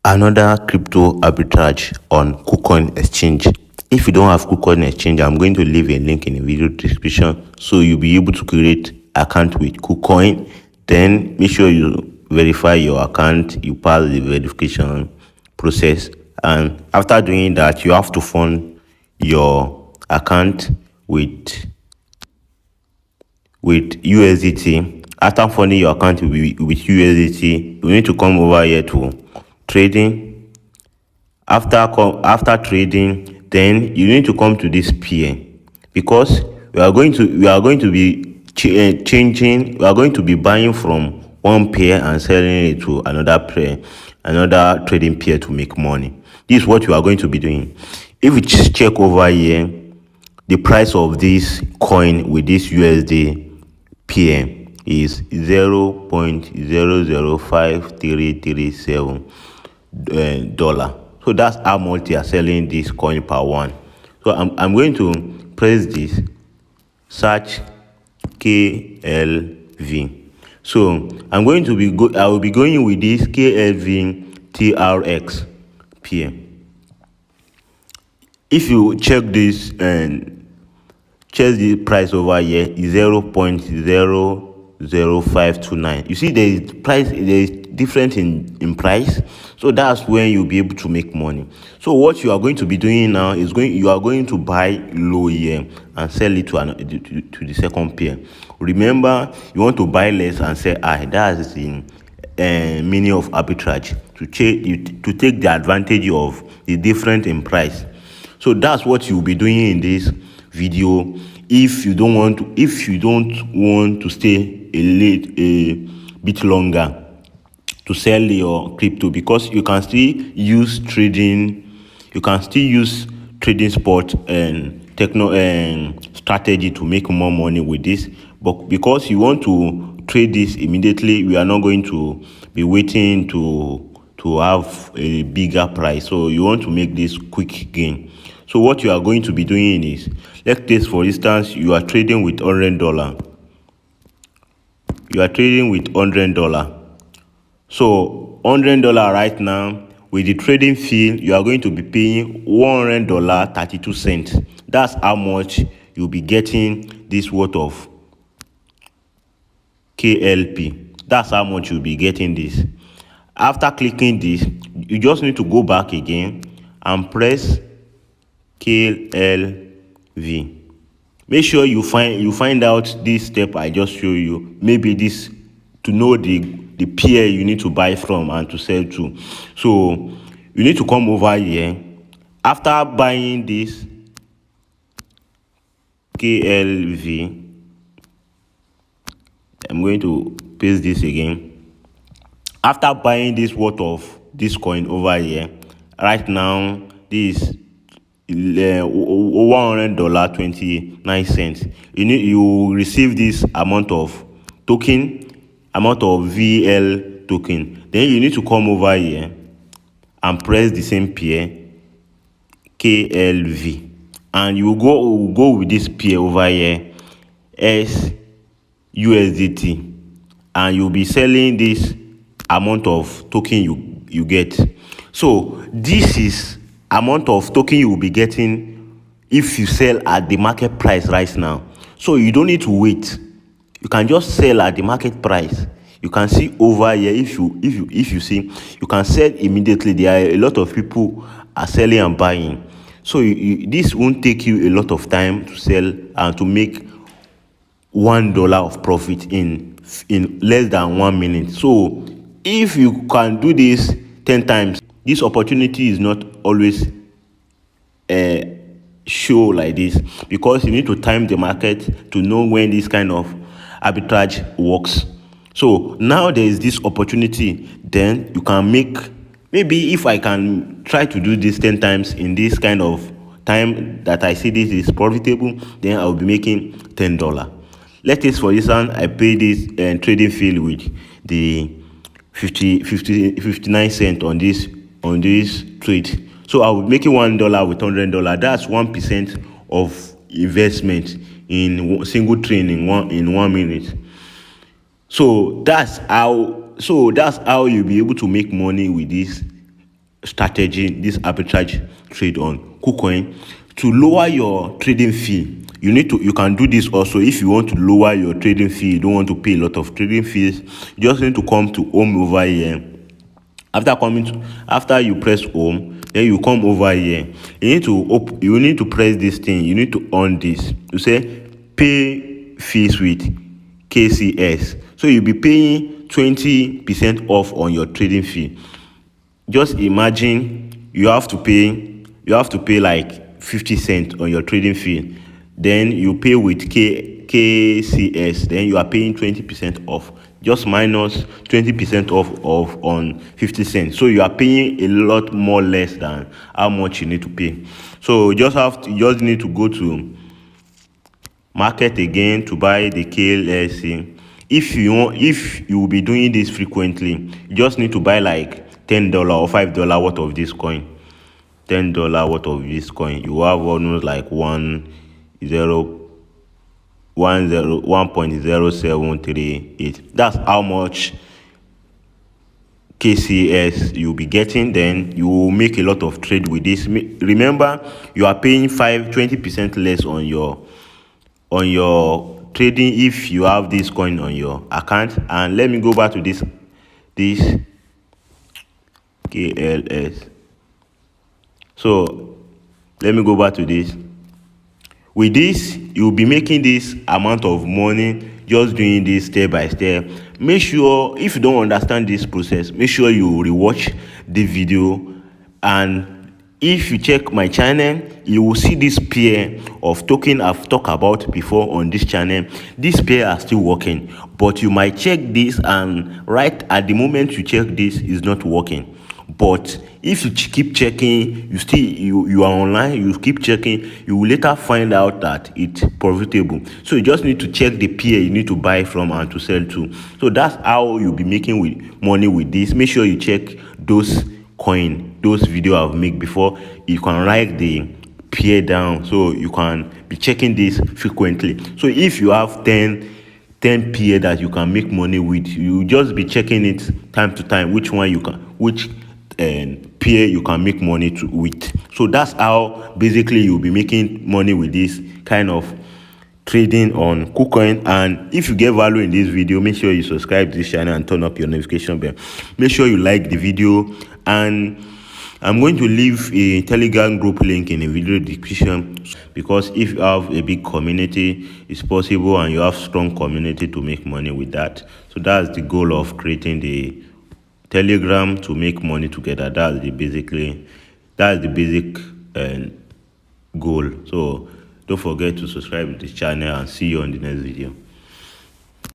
Another crypto arbitrage on Kucoin exchange. If you don't have Kucoin exchange, I'm going to leave a link in the video description so you'll be able to create account with Kucoin. Then make sure you verify your account, you pass the verification process, and after doing that you have to fund your account with USDT. After funding your account with USDT, you need to come over here to trading. After trading, then you need to come to this pair, because we are going to be changing. We are going to be buying from one pair and selling it to another pair, another trading pair to make money. This is what you are going to be doing. If you just check over here, the price of this coin with this USD pair is 0.005337 dollar. So that's how much they are selling this coin per one. So I'm going to press this, search KLV. So I will be going with this KLV TRX pair. If you check this and check the price over here is 0.00529. You see there is difference in price, so that's when you'll be able to make money. So what you are going to be doing now is you are going to buy low here and sell it to the second pair. Remember, you want to buy less and sell high. That's the meaning of arbitrage, to take the advantage of the difference in price. So that's what you'll be doing in this video. If you don't want to stay a bit longer to sell your crypto, because you can still use trading spot and strategy to make more money with this. But because you want to trade this immediately, we are not going to be waiting to have a bigger price. So you want to make this quick gain. So what you are going to be doing is, let's take for instance, you are trading with $100. You are trading with $100. So $100 right now, with the trading fee, you are going to be paying $100.32. That's how much you'll be getting this worth of KLP. That's how much you'll be getting this. After clicking this, you just need to go back again and press KLV. Make sure you find out this step I just show you. Maybe this to know the pair you need to buy from and to sell to. So you need to come over here. After buying this KLV, I'm going to paste this again. After buying this worth of this coin over here, right now this $100.29. You receive this amount of VL token. Then you need to come over here and press the same pair KLV, and you go with this pair over here as USDT, and you'll be selling this amount of token you get. So this is amount of token you will be getting if you sell at the market price right now. So you don't need to wait. You can just sell at the market price. You can see over here, if you see, you can sell immediately. There are a lot of people are selling and buying. So this won't take you a lot of time to sell and to make $1 of profit in less than 1 minute. So if you can do this 10 times, this opportunity is not always show like this, because you need to time the market to know when this kind of arbitrage works. So now there is this opportunity, then you can make, maybe if I can try to do this 10 times in this kind of time that I see this is profitable, then I will be making $10. Let's say for instance I pay this trading fee with the 59 cents on this trade. So I will be making $1 with $100. That's 1% of investment in single trade in 1 minute. So that's how you'll be able to make money with this strategy, this arbitrage trade on Kucoin, to lower your trading fee. You can do this also if you want to lower your trading fee. You don't want to pay a lot of trading fees. You just need to come to home over here. After you press home, then you come over here. You need to press this thing. You need to on this. You say pay fees with KCS. So you'll be paying 20% off on your trading fee. Just imagine you have to pay like 50 cents on your trading fee. Then you pay with KCS, then you are paying 20% off. Just minus 20% off on 50 cents. So you are paying a lot more less than how much you need to pay. So you just need to go to market again to buy the KLSC. If you will be doing this frequently, you just need to buy like $10 or $5 worth of this coin. $10 worth of this coin. You have almost like 1.0738. That's how much KCS you'll be getting. Then you will make a lot of trade with this. Remember, you are paying 20% less on your trading if you have this coin on your account. And let me go back to this KLS. So let me go back to this. With this, you'll be making this amount of money just doing this step by step. Make sure, if you don't understand this process, make sure you rewatch the video. And if you check my channel, you will see this pair of token I've talked about before on this channel. This pair are still working, but you might check this and right at the moment you check this is not working. But if you keep checking, you are online, you keep checking, you will later find out that it's profitable. So you just need to check the peer you need to buy from and to sell to. So that's how you'll be making money with this. Make sure you check those video I've made before. You can write the peer down so you can be checking this frequently. So if you have 10 peer that you can make money with, you just be checking it time to time, which peer you can make money with. So that's how basically you'll be making money with this kind of trading on Kucoin. And if you get value in this video, make sure you subscribe to this channel and turn up your notification bell. Make sure you like the video, and I'm going to leave a Telegram group link in the video description, because if you have a big community, it's possible, and you have strong community to make money with that. So that's the goal of creating the Telegram, to make money together. That's the basic goal. So don't forget to subscribe to this channel, and see you on the next video.